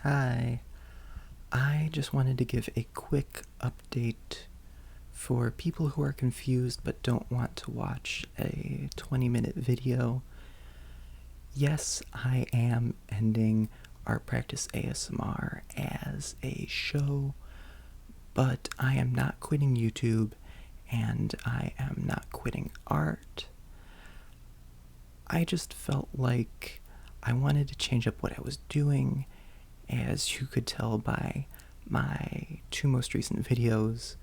Hi, I just wanted to give a quick update for people who are confused but don't want to watch a 20-minute video. Yes, I am ending Art Practice ASMR as a show, but I am not quitting YouTube and I am not quitting art. I just felt like I wanted to change up what I was doing. As you could tell by my two most recent videos,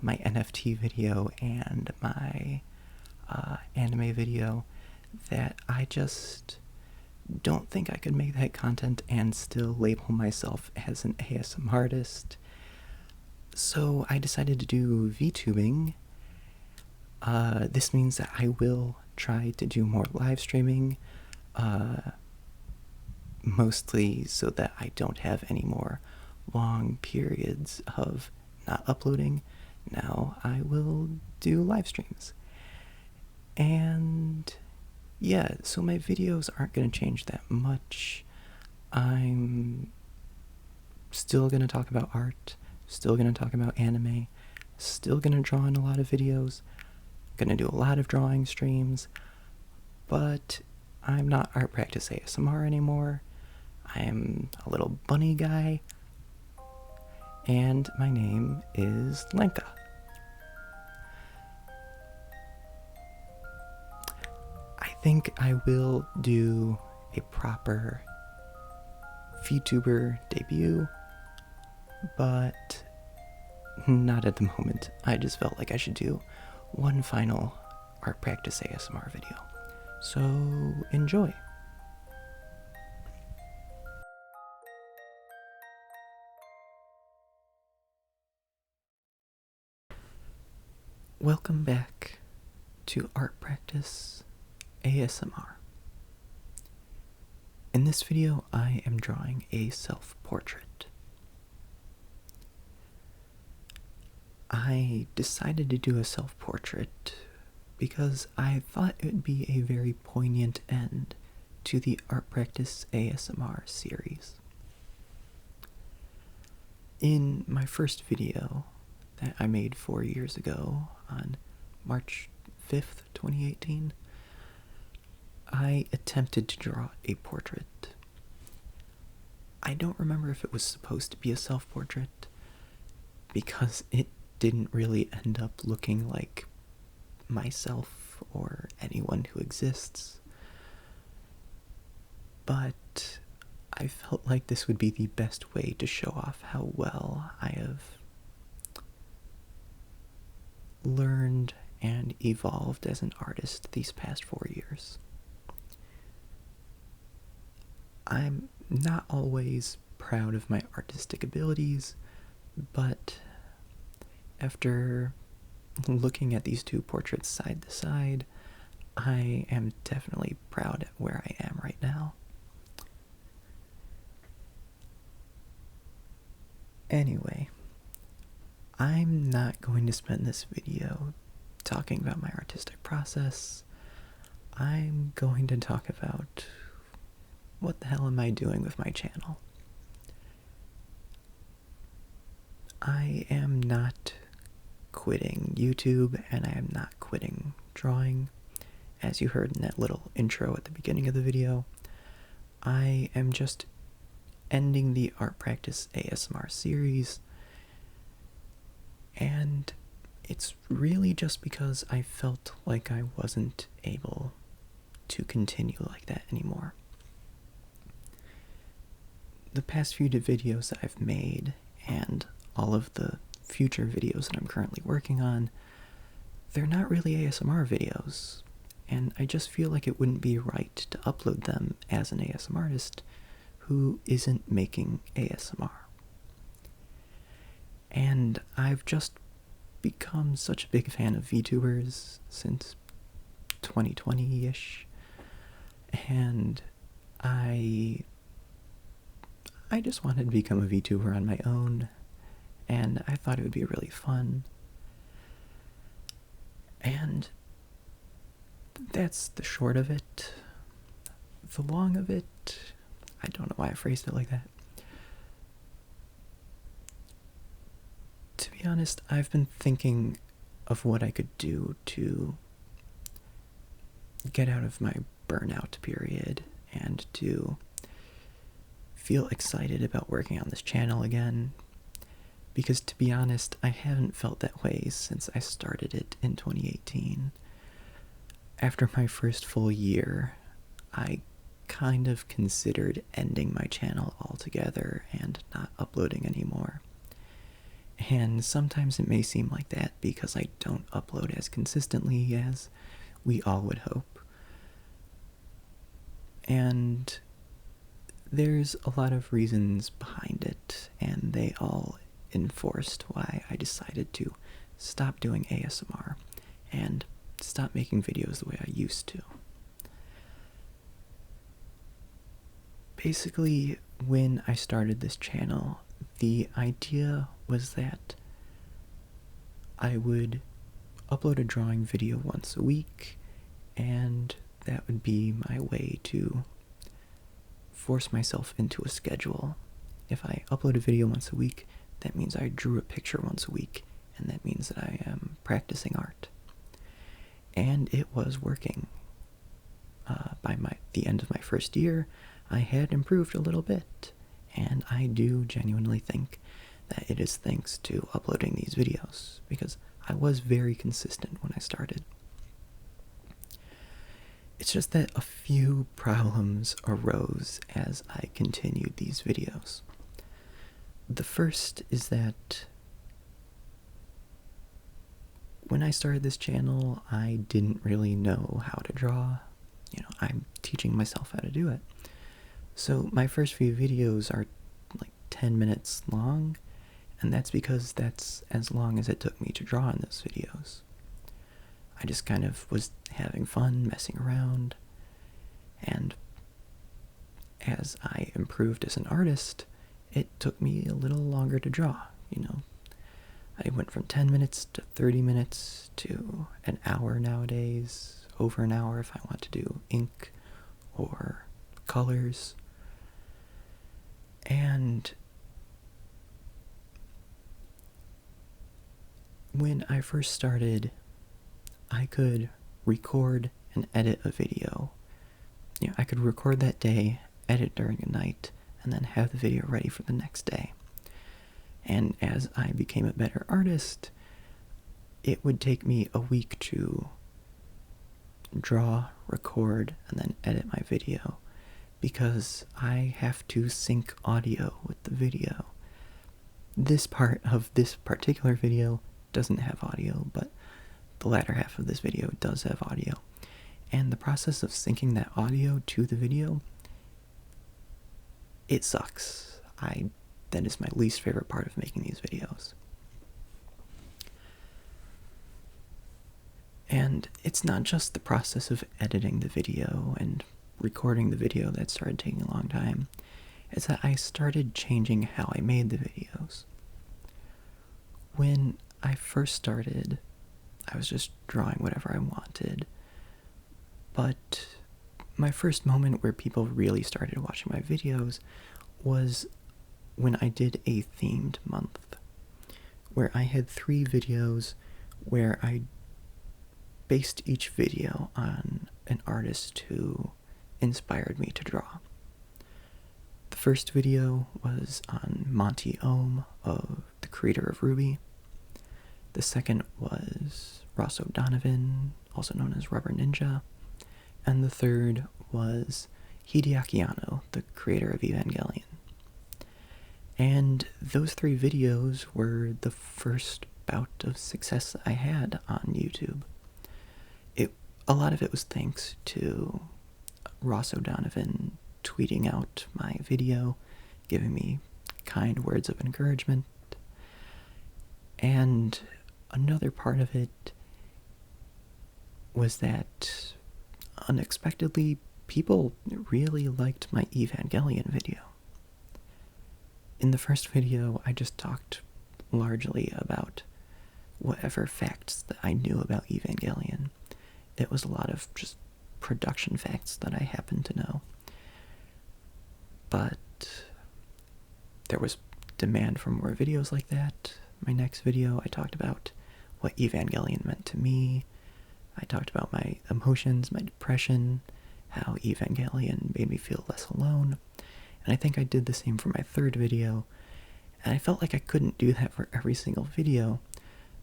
my NFT video and my anime video, that I just don't think I could make that content and still label myself as an ASMR artist. So I decided to do VTubing. This means that I will try to do more live streaming, mostly so that I don't have any more long periods of not uploading. Now I will do live streams. And yeah, so my videos aren't going to change that much. I'm still going to talk about art, still going to talk about anime, still going to draw in a lot of videos, going to do a lot of drawing streams, but I'm not Art Practice ASMR anymore. I am a little bunny guy, and my name is Lenka. I think I will do a proper VTuber debut, but not at the moment. I just felt like I should do one final Art Practice ASMR video. So enjoy. Welcome back to Art Practice ASMR. In this video, I am drawing a self-portrait. I decided to do a self-portrait because I thought it would be a very poignant end to the Art Practice ASMR series. In my first video that I made 4 years ago on March 5th, 2018, I attempted to draw a portrait. I don't remember if it was supposed to be a self-portrait because it didn't really end up looking like myself or anyone who exists. But I felt like this would be the best way to show off how well I have learned and evolved as an artist these past 4 years. I'm not always proud of my artistic abilities, but after looking at these two portraits side to side, I am definitely proud at where I am right now. Anyway, I'm not going to spend this video talking about my artistic process. I'm going to talk about what the hell am I doing with my channel. I am not quitting YouTube, and I am not quitting drawing. As you heard in that little intro at the beginning of the video, I am just ending the Art Practice ASMR series, and it's really just because I felt like I wasn't able to continue like that anymore. The past few videos that I've made, and all of the future videos that I'm currently working on, they're not really ASMR videos, and I just feel like it wouldn't be right to upload them as an ASMR artist who isn't making ASMR. And I've just become such a big fan of VTubers since 2020-ish, and I just wanted to become a VTuber on my own, and I thought it would be really fun. And that's the short of it. The long of it, I don't know why I phrased it like that. be honest, I've been thinking of what I could do to get out of my burnout period and to feel excited about working on this channel again. Because to be honest, I haven't felt that way since I started it in 2018. After my first full year, I kind of considered ending my channel altogether and not uploading anymore. And sometimes it may seem like that because I don't upload as consistently as we all would hope. And there's a lot of reasons behind it, and they all enforced why I decided to stop doing ASMR and stop making videos the way I used to. Basically, when I started this channel, the idea was that I would upload a drawing video once a week, and that would be my way to force myself into a schedule. If I upload a video once a week, that means I drew a picture once a week, and that means that I am practicing art. And it was working. By the end of my first year, I had improved a little bit, and I do genuinely think that it is thanks to uploading these videos, because I was very consistent when I started. It's just that a few problems arose as I continued these videos. The first is that when I started this channel, I didn't really know how to draw. I'm teaching myself how to do it. So my first few videos are like 10 minutes long, and that's because that's as long as it took me to draw in those videos. I just kind of was having fun, messing around, and as I improved as an artist, it took me a little longer to draw, I went from 10 minutes to 30 minutes to an hour nowadays, over an hour if I want to do ink or colors. And when I first started, I could record and edit a video. I could record that day, edit during the night, and then have the video ready for the next day. And as I became a better artist, it would take me a week to draw, record, and then edit my video, because I have to sync audio with the video. This part of this particular video doesn't have audio, but the latter half of this video does have audio. And the process of syncing that audio to the video, it sucks. That is my least favorite part of making these videos. And it's not just the process of editing the video and recording the video that started taking a long time. It's that I started changing how I made the videos. When I first started, I was just drawing whatever I wanted. But my first moment where people really started watching my videos was when I did a themed month, where I had 3 videos where I based each video on an artist who inspired me to draw. The first video was on Monty Ohm, the creator of Ruby. The second was Ross O'Donovan, also known as Rubber Ninja. And the third was Hideaki Anno, the creator of Evangelion. And those 3 videos were the first bout of success I had on YouTube. A lot of it was thanks to Ross O'Donovan tweeting out my video, giving me kind words of encouragement. And another part of it was that unexpectedly, people really liked my Evangelion video. In the first video, I just talked largely about whatever facts that I knew about Evangelion. It was a lot of just production facts that I happened to know. But there was demand for more videos like that. my next video, I talked about what Evangelion meant to me. I talked about my emotions, my depression, how Evangelion made me feel less alone. And I think I did the same for my third video. And I felt like I couldn't do that for every single video.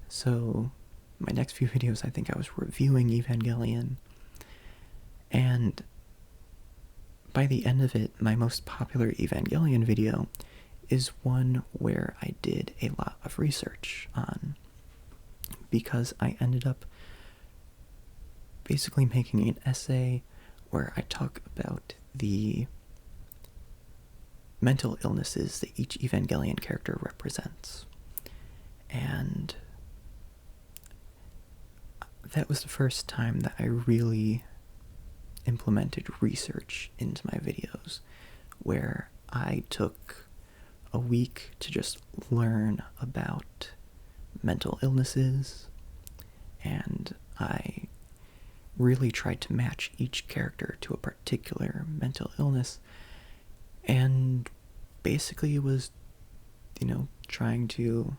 So my next few videos, I think I was reviewing Evangelion. And by the end of it, my most popular Evangelion video is one where I did a lot of research on, because I ended up basically making an essay where I talk about the mental illnesses that each Evangelion character represents. And that was the first time that I really implemented research into my videos, where I took a week to just learn about mental illnesses, and I really tried to match each character to a particular mental illness, and basically was, trying to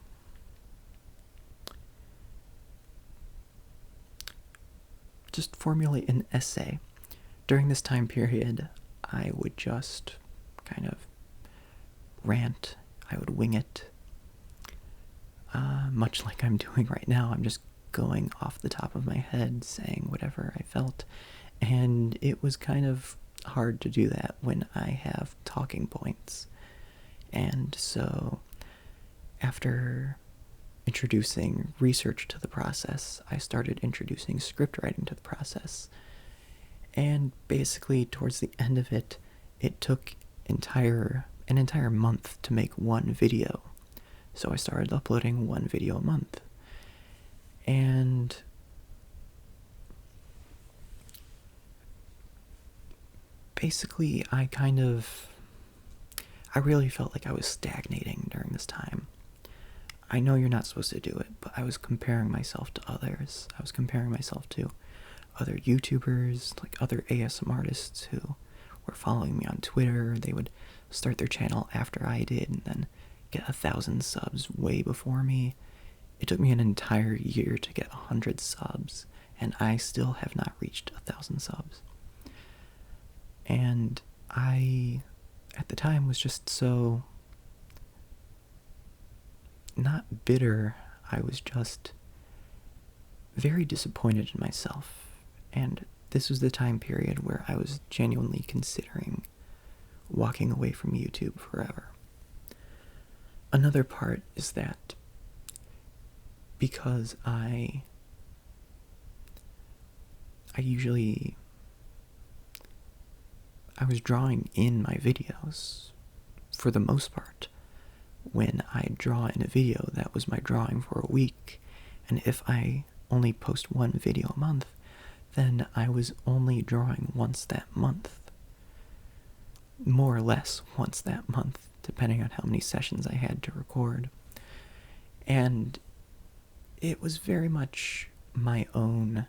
just formulate an essay. During this time period, I would just kind of rant. I would wing it. Much like I'm doing right now, I'm just going off the top of my head, saying whatever I felt. And it was kind of hard to do that when I have talking points. And so, after introducing research to the process, I started introducing script writing to the process. And basically, towards the end of it, it took an entire month to make one video. So I started uploading one video a month. And basically, I really felt like I was stagnating during this time. I know you're not supposed to do it, but I was comparing myself to others. I was comparing myself to other YouTubers, like other ASM artists who were following me on Twitter. They would start their channel after I did and then get 1,000 subs way before me. It took me an entire year to get 100 subs, and I still have not reached 1,000 subs. And I, at the time, was just so not bitter. I was just very disappointed in myself. And this was the time period where I was genuinely considering walking away from YouTube forever. Another part is that because I was drawing in my videos for the most part. When I draw in a video, that was my drawing for a week. And if I only post one video a month, then I was only drawing once that month. More or less once that month, depending on how many sessions I had to record. And it was very much my own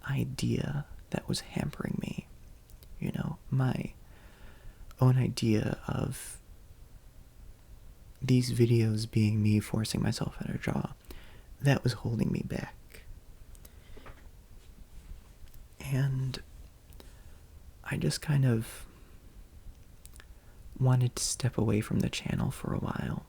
idea that was hampering me. My own idea of these videos being me forcing myself how to draw, that was holding me back. And I just kind of wanted to step away from the channel for a while.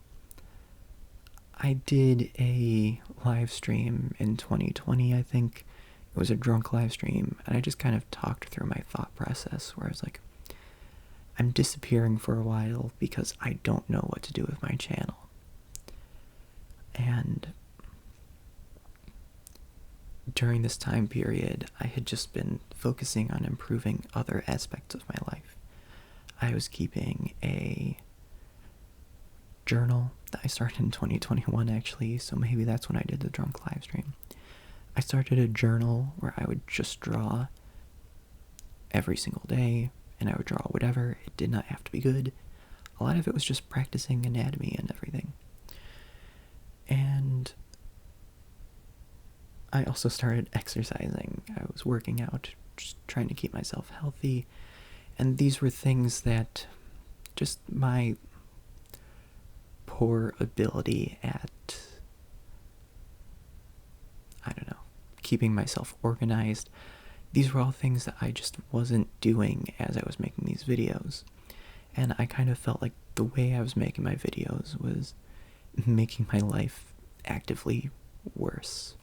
I did a live stream in 2020, I think. It was a drunk live stream, and I just kind of talked through my thought process, where I was like, I'm disappearing for a while because I don't know what to do with my channel. And during this time period, I had just been focusing on improving other aspects of my life. I was keeping a journal that I started in 2021, actually, so maybe that's when I did the drunk live stream. I started a journal where I would just draw every single day, and I would draw whatever. It did not have to be good. A lot of it was just practicing anatomy and everything. And I also started exercising. I was working out, just trying to keep myself healthy. And these were things that just my poor ability at, I don't know, keeping myself organized. These were all things that I just wasn't doing as I was making these videos. And I kind of felt like the way I was making my videos was making my life actively worse.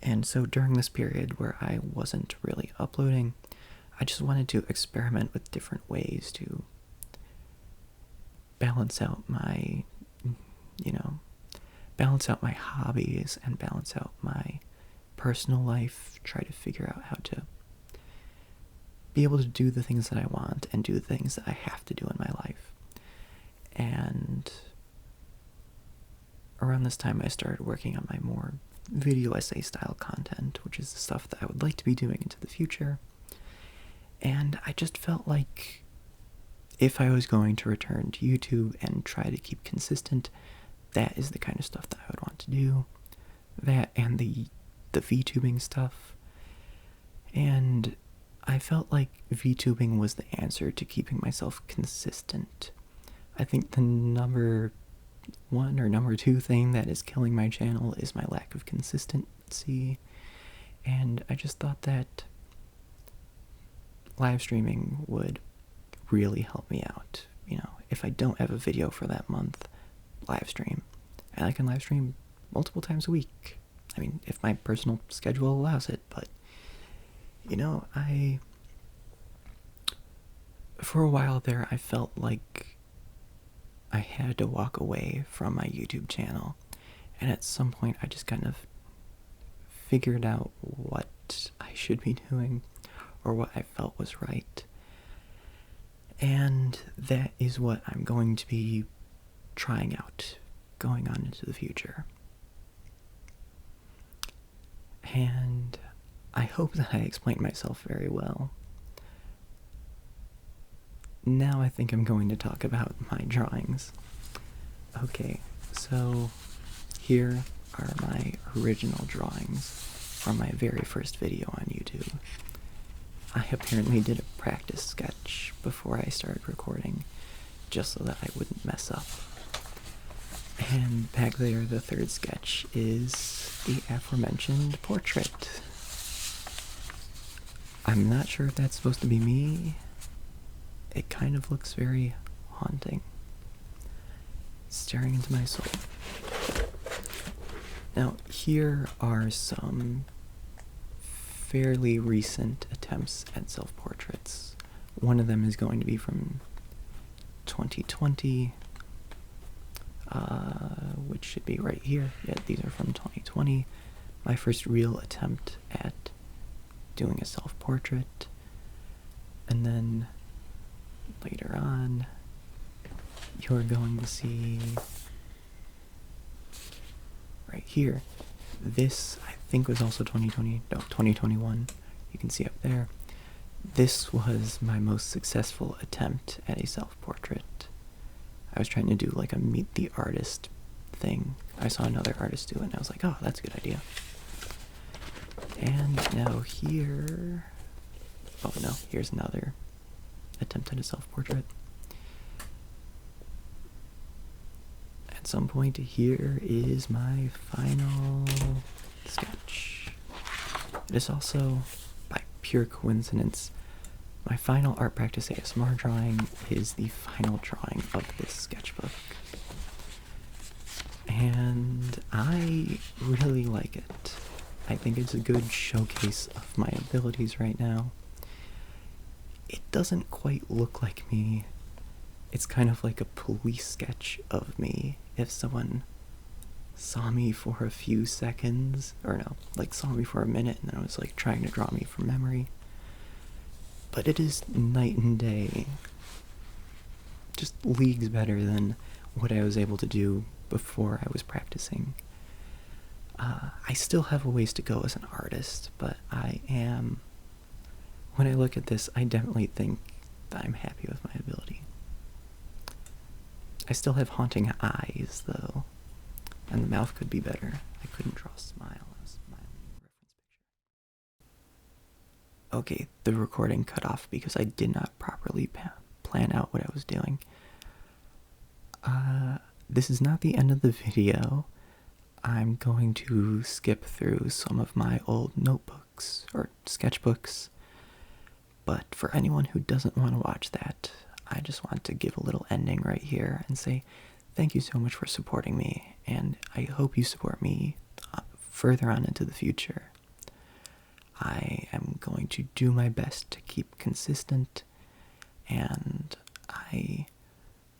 And so during this period where I wasn't really uploading, I just wanted to experiment with different ways to balance out my, balance out my hobbies and balance out my personal life, try to figure out how to be able to do the things that I want and do the things that I have to do in my life. And around this time I started working on my more video essay style content, which is the stuff that I would like to be doing into the future. And I just felt like if I was going to return to YouTube and try to keep consistent, that is the kind of stuff that I would want to do. That and the VTubing stuff. And I felt like VTubing was the answer to keeping myself consistent. I think the number one or number two thing that is killing my channel is my lack of consistency. And I just thought that live streaming would really help me out. If I don't have a video for that month, live stream. And I can live stream multiple times a week. I mean, if my personal schedule allows it, but for a while there, I felt like I had to walk away from my YouTube channel. And at some point, I just kind of figured out what I should be doing or what I felt was right. And that is what I'm going to be trying out going on into the future. And I hope that I explained myself very well. Now I think I'm going to talk about my drawings. Okay, so here are my original drawings from my very first video on YouTube. I apparently did a practice sketch before I started recording, just so that I wouldn't mess up. And back there, the third sketch is the aforementioned portrait. I'm not sure if that's supposed to be me. It kind of looks very haunting. Staring into my soul. Now, here are some fairly recent attempts at self-portraits. One of them is going to be from 2020, which should be right here. Yeah, these are from 2020. My first real attempt at doing a self-portrait. And then later on, you're going to see right here. This, I think, was also 2021. You can see up there. This was my most successful attempt at a self-portrait. I was trying to do like a meet the artist thing. I saw another artist do it and I was like, oh, that's a good idea. And now here, oh no, here's another attempt at a self-portrait. At some point here is my final sketch. It is also, by pure coincidence, my final art practice ASMR drawing is the final drawing of this sketchbook. And I really like it. I think it's a good showcase of my abilities right now. It doesn't quite look like me. It's kind of like a police sketch of me. If someone saw me for a few seconds, or no, like saw me for a minute and then was like trying to draw me from memory. But it is night and day. Just leagues better than what I was able to do before I was practicing. I still have a ways to go as an artist, but when I look at this, I definitely think that I'm happy with my ability. I still have haunting eyes, though, and the mouth could be better. I couldn't draw a smile. I was smiling in the reference picture. Okay, the recording cut off because I did not properly plan out what I was doing. this is not the end of the video. I'm going to skip through some of my old notebooks or sketchbooks, but for anyone who doesn't want to watch that, I just want to give a little ending right here and say thank you so much for supporting me, and I hope you support me further on into the future. I am going to do my best to keep consistent, and I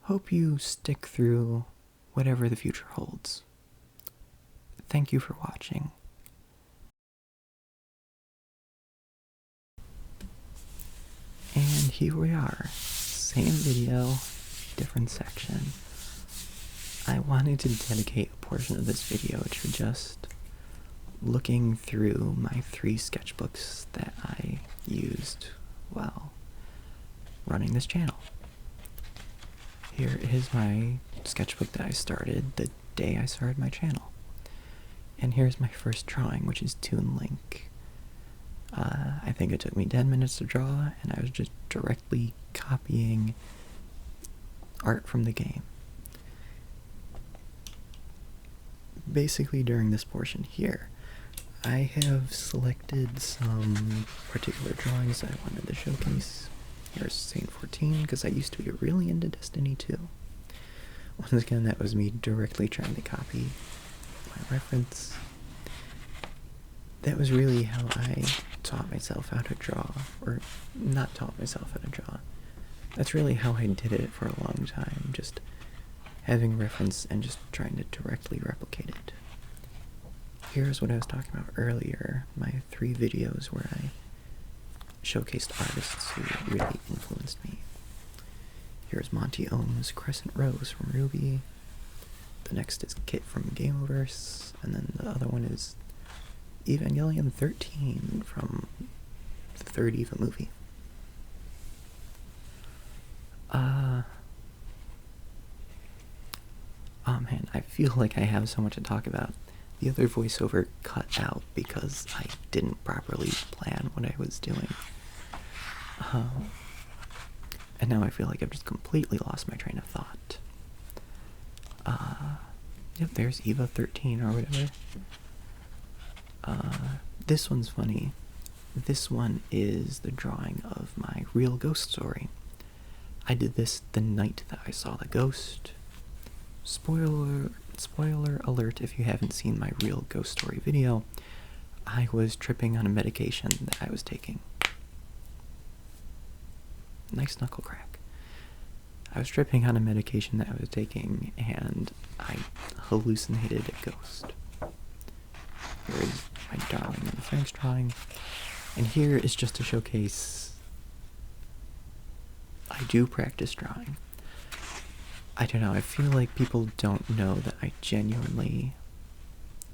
hope you stick through whatever the future holds. Thank you for watching. And here we are. Same video, different section. I wanted to dedicate a portion of this video to just looking through my 3 sketchbooks that I used while running this channel. Here is my sketchbook that I started the day I started my channel. And here's my first drawing, which is Toon Link. I think it took me 10 minutes to draw, and I was just directly copying art from the game. Basically, during this portion here, I have selected some particular drawings that I wanted to showcase. Here's Saint 14, because I used to be really into Destiny 2. Once again, that was me directly trying to copy my reference. That was really how I taught myself how to draw, or not taught myself how to draw. That's really how I did it for a long time, just having reference and just trying to directly replicate it. Here's what I was talking about earlier, my 3 videos where I showcased artists who really influenced me. Here's Monty Ohm's Crescent Rose from Ruby. The next is Kit from Gameverse, and then the other one is Evangelion 13 from the 3rd EVA movie. Oh man, I feel like I have so much to talk about. The other voiceover cut out because I didn't properly plan what I was doing. And now I feel like I've just completely lost my train of thought. Yep, there's Eva 13 or whatever. This one's funny. This one is the drawing of my real ghost story. I did this the night that I saw the ghost. Spoiler alert if you haven't seen my real ghost story video. I was tripping on a medication that I was taking. Nice knuckle crack. I was tripping on a medication that I was taking, and I hallucinated a ghost. Here is my Darling in the Franxx drawing, and here is just to showcase I do practice drawing. I don't know, I feel like people don't know that I genuinely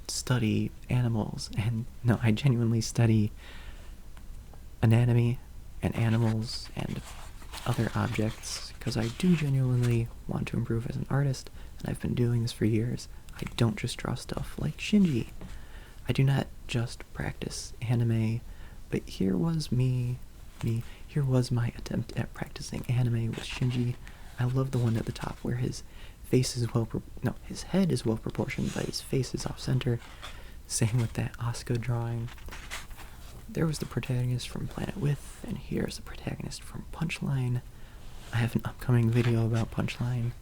study animals, and no, I genuinely study anatomy and animals and other objects, because I do genuinely want to improve as an artist, and I've been doing this for years. I don't just draw stuff like Shinji. I do not just practice anime, but here was here was my attempt at practicing anime with Shinji. I love the one at the top where his face is his head is well proportioned, but his face is off center. Same with that Asuka drawing. There was the protagonist from Planet With, and here's the protagonist from Punchline. I have an upcoming video about Punchline.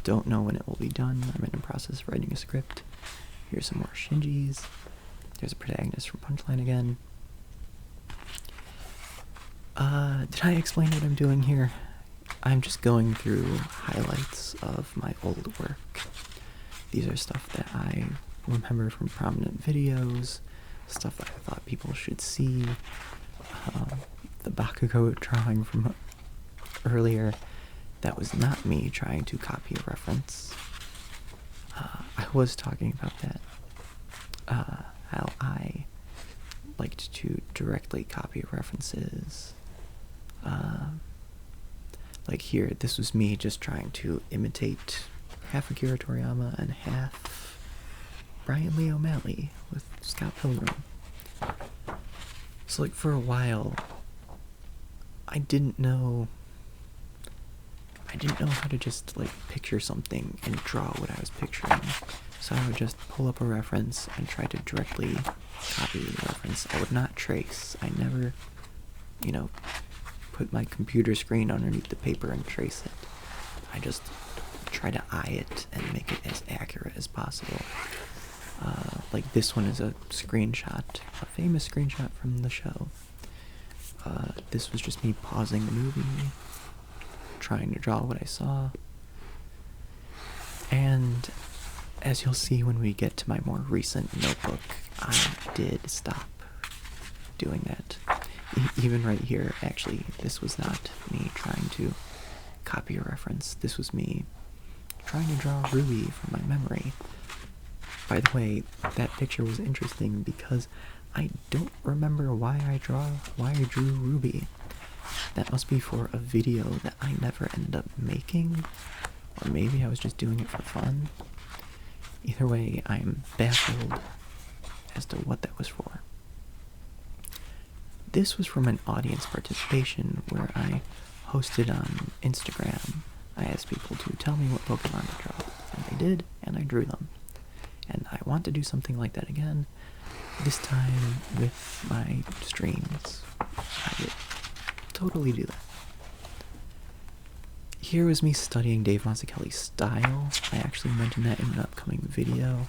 Don't know when it will be done. I'm in the process of writing a script. Here's some more Shinjis. There's a protagonist from Punchline again. Did I explain what I'm doing here? I'm just going through highlights of my old work. These are stuff that I remember from prominent videos, stuff that I thought people should see. The Bakugo drawing from earlier, that was not me trying to copy a reference. I was talking about that. How I liked to directly copy references. Like here, this was me just trying to imitate half Akira Toriyama and half Brian Lee O'Malley with Scott Pilgrim. So like for a while, I didn't know how to just like picture something and draw what I was picturing. So I would just pull up a reference and try to directly copy the reference. I would not trace. I never, put my computer screen underneath the paper and trace it. I just try to eye it and make it as accurate as possible. Like this one is a screenshot, a famous screenshot from the show. This was just me pausing the movie, trying to draw what I saw. And as you'll see when we get to my more recent notebook, I did stop doing that. Even right here, actually, this was not me trying to copy a reference. This was me trying to draw Ruby from my memory. By the way, that picture was interesting because I don't remember why I drew Ruby. That must be for a video that I never ended up making, or maybe I was just doing it for fun. Either way, I am baffled as to what that was for. This was from an audience participation where I hosted on Instagram. I asked people to tell me what Pokemon to draw, and they did, and I drew them. And I want to do something like that again, this time with my streams. I would totally do that. Here was me studying Dave Mazzucchelli's style. I actually mentioned that in an upcoming video.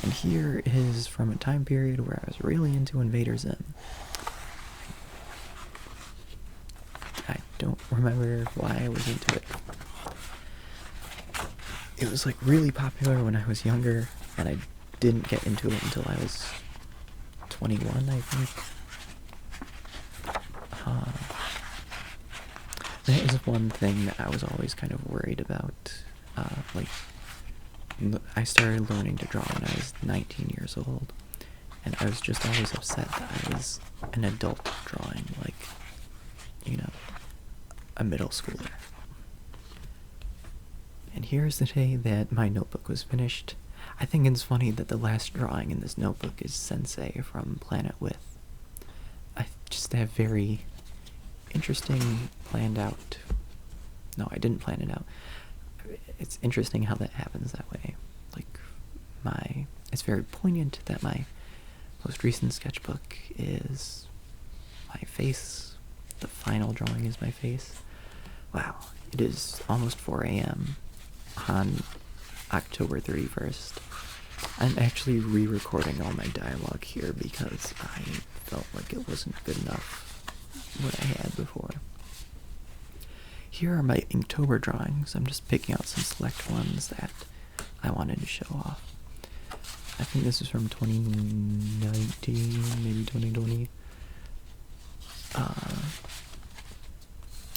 And here is from a time period where I was really into Invader Zim. I don't remember why I was into it. It was like really popular when I was younger, and I didn't get into it until I was 21, I think. That was one thing that I was always kind of worried about. I started learning to draw when I was 19 years old, and I was just always upset that I was an adult drawing, like, a middle schooler. And here's the day that my notebook was finished. I think it's funny that the last drawing in this notebook is Sensei from Planet With. I just have very interesting planned out. No, I didn't plan it out. It's interesting how that happens that way. It's very poignant that my most recent sketchbook is my face. The final drawing is my face. Wow, it is almost 4 a.m. on October 31st. I'm actually re-recording all my dialogue here because I felt like it wasn't good enough what I had before. Here are my Inktober drawings. I'm just picking out some select ones that I wanted to show off. I think this is from 2019, maybe 2020.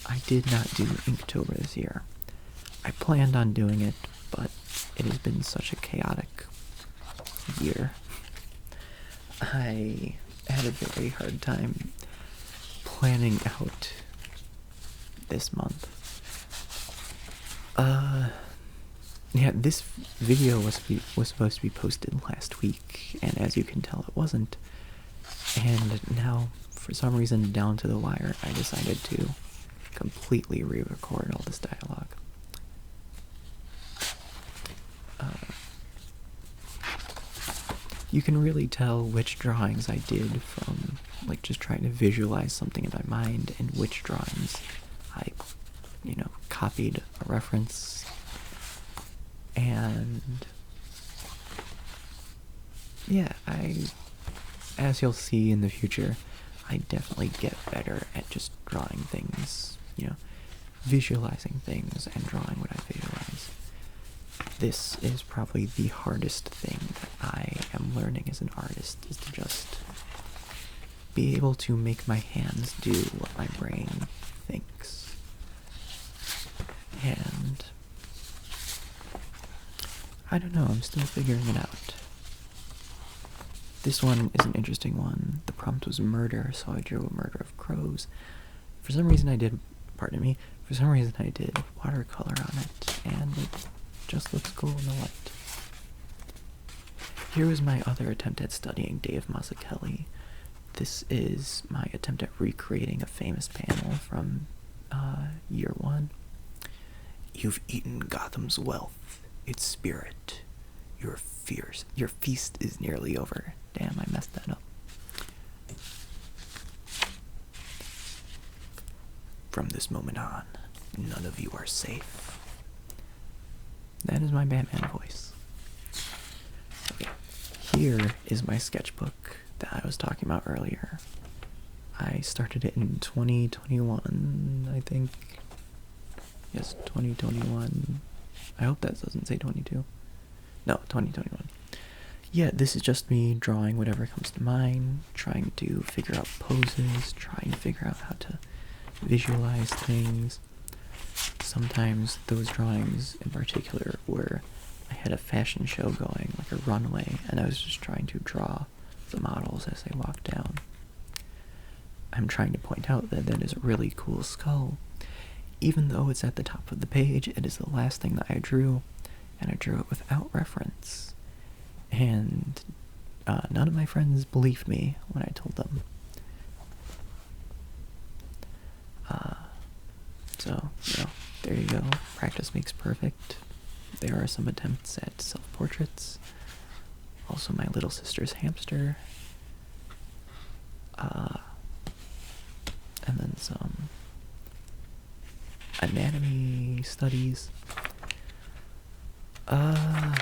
I did not do Inktober this year. I planned on doing it, but it has been such a chaotic year. I had a very hard time planning out this month. Yeah, this video was supposed to be posted last week, and as you can tell, it wasn't. And now, for some reason, down to the wire, I decided to completely re-record all this dialogue. You can really tell which drawings I did from, just trying to visualize something in my mind, and which drawings I, copied a reference. And yeah, as you'll see in the future, I definitely get better at just drawing things, visualizing things and drawing what I visualize. This is probably the hardest thing that I am learning as an artist, is to just be able to make my hands do what my brain thinks. And I don't know, I'm still figuring it out. This one is an interesting one. The prompt was murder, so I drew a murder of crows. For some reason I did watercolor on it, and it just looks cool in the light. Here was my other attempt at studying Dave Mazzucchelli. This is my attempt at recreating a famous panel from year one. You've eaten Gotham's wealth, its spirit. Your feast is nearly over. Damn, I messed that up. From this moment on, none of you are safe. That is my Batman voice. Okay. Here is my sketchbook that I was talking about earlier. I started it in 2021, I think. Yes, 2021. I hope that doesn't say 22. No, 2021. Yeah, this is just me drawing whatever comes to mind, trying to figure out poses, trying to figure out how to visualize things. Sometimes those drawings in particular were, I had a fashion show going, like a runway, and I was just trying to draw the models as they walked down. I'm trying to point out that that is a really cool skull. Even though it's at the top of the page, it is the last thing that I drew, and I drew it without reference. And none of my friends believed me when I told them. So, there you go. Practice makes perfect. There are some attempts at self-portraits. Also my little sister's hamster. And then some anatomy studies. Yeah.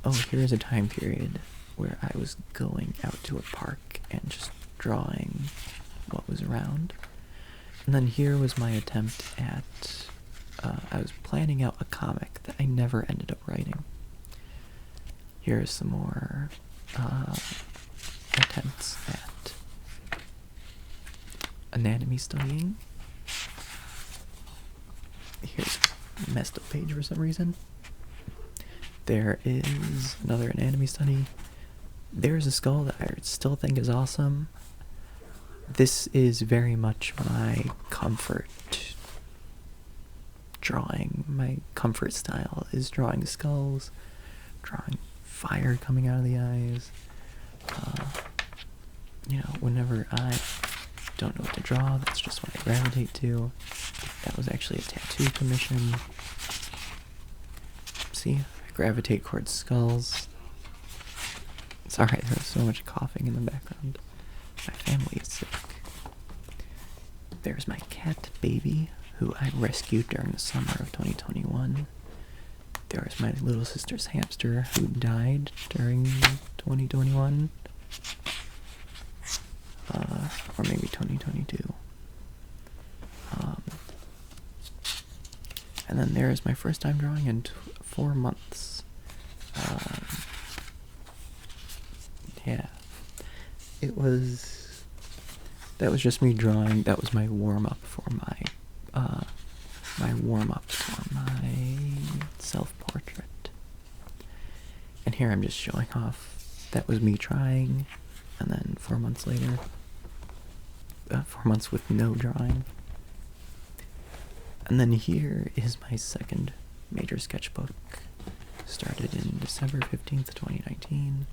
Oh, here's a time period where I was going out to a park and just drawing what was around. And then here was my attempt at, I was planning out a comic that I never ended up writing. Here's some more attempts at anatomy studying. Here's a messed up page for some reason. There is another anatomy study. There's a skull that I still think is awesome. This is very much my comfort drawing. My comfort style is drawing skulls, drawing fire coming out of the eyes. Whenever I don't know what to draw, that's just what I gravitate to. That was actually a tattoo commission. See, I gravitate towards skulls. Sorry, there's so much coughing in the background. My family is sick. There's my cat, Baby, who I rescued during the summer of 2021. There's my little sister's hamster, who died during 2021. Or maybe 2022. And then there's my first time drawing in 4 months. Yeah. That was just me drawing. That was my warm-up for my self-portrait. And here I'm just showing off. That was me trying, and then 4 months later, 4 months with no drawing. And then here is my second major sketchbook. Started in December 15th, 2019.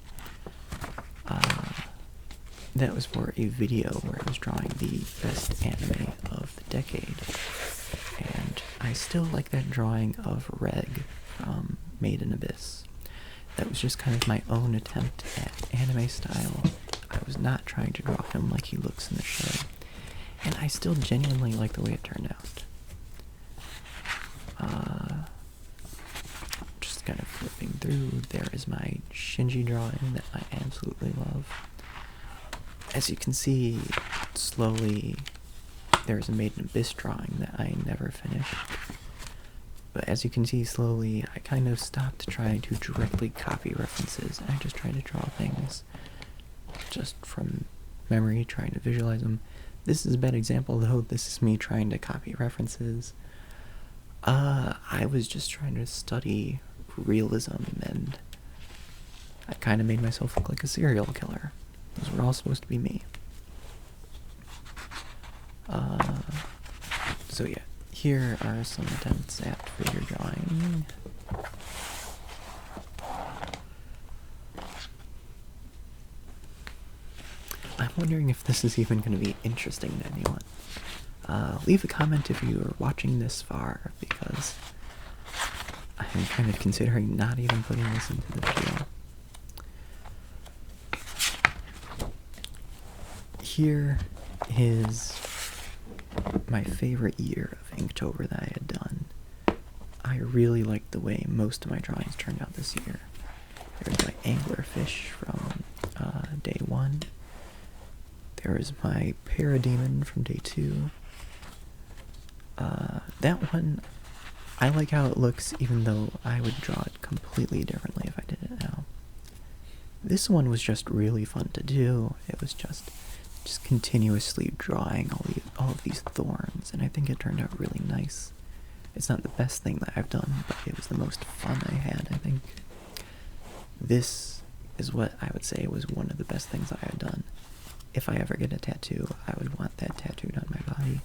That was for a video where I was drawing the best anime of the decade. And I still like that drawing of Reg from Made in Abyss. That was just kind of my own attempt at anime style. I was not trying to draw him like he looks in the show. And I still genuinely like the way it turned out. Just kind of flipping through, there is my Shinji drawing that I absolutely love. As you can see, slowly, there's a Made in Abyss drawing that I never finished. But as you can see, slowly, I kind of stopped trying to directly copy references. I just tried to draw things just from memory, trying to visualize them. This is a bad example, though. This is me trying to copy references. I was just trying to study realism, and I kind of made myself look like a serial killer. Those were all supposed to be me. So yeah, here are some attempts at figure drawing. I'm wondering if this is even going to be interesting to anyone. Leave a comment if you are watching this far, because I'm kind of considering not even putting this into the video. Here is my favorite year of Inktober that I had done. I really liked the way most of my drawings turned out this year. There's my anglerfish from day 1. There is my parademon from day 2. That one, I like how it looks, even though I would draw it completely differently if I did it now. This one was just really fun to do. It was just continuously drawing all of these thorns, and I think it turned out really nice. It's not the best thing that I've done, but it was the most fun I had, I think. This is what I would say was one of the best things I had done. If I ever get a tattoo, I would want that tattooed on my body.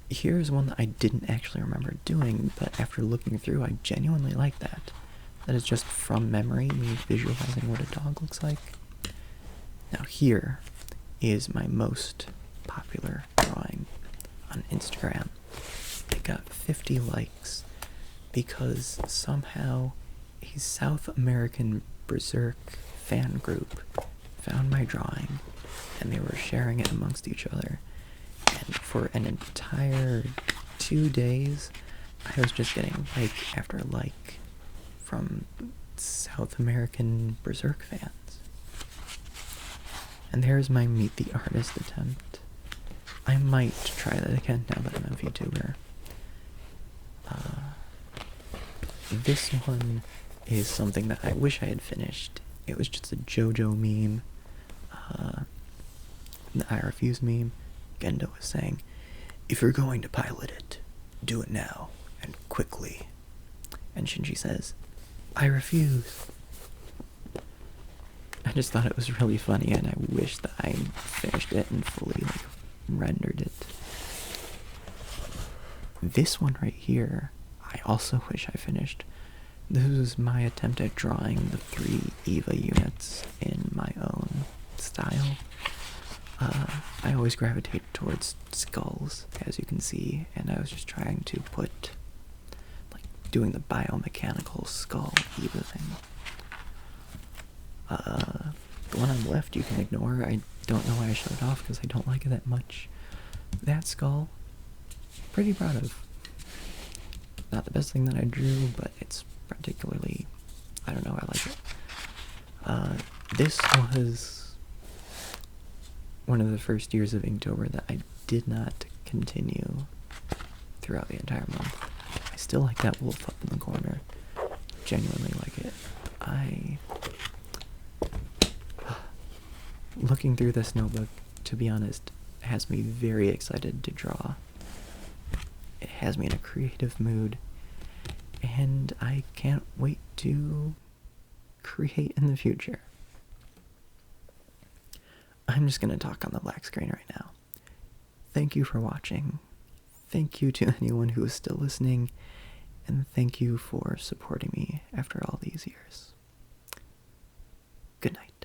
Here's one that I didn't actually remember doing, but after looking through, I genuinely like that. That is just from memory, me visualizing what a dog looks like. Now here is my most popular drawing on Instagram. It got 50 likes because somehow a South American Berserk fan group found my drawing and they were sharing it amongst each other. And for an entire 2 days, I was just getting like after like from South American Berserk fans. And there's my Meet the Artist attempt. I might try that again now that I'm a VTuber. This one is something that I wish I had finished. It was just a JoJo meme. The I refuse meme. Gendo was saying, if you're going to pilot it, do it now, and quickly. And Shinji says, I refuse. I just thought it was really funny, and I wish that I finished it and fully rendered it. This one right here, I also wish I finished. This was my attempt at drawing the 3 EVA units in my own style. I always gravitate towards skulls, as you can see, and I was just trying to put, doing the biomechanical skull EVA thing. The one on the left you can ignore. I don't know why I showed it off because I don't like it that much. That skull, pretty proud of. Not the best thing that I drew, but it's particularly, I don't know, I like it. This was one of the first years of Inktober that I did not continue throughout the entire month. I still like that wolf up in the corner. Genuinely like it. Looking through this notebook, to be honest, has me very excited to draw. It has me in a creative mood, and I can't wait to create in the future. I'm just going to talk on the black screen right now. Thank you for watching. Thank you to anyone who is still listening, and thank you for supporting me after all these years. Good night.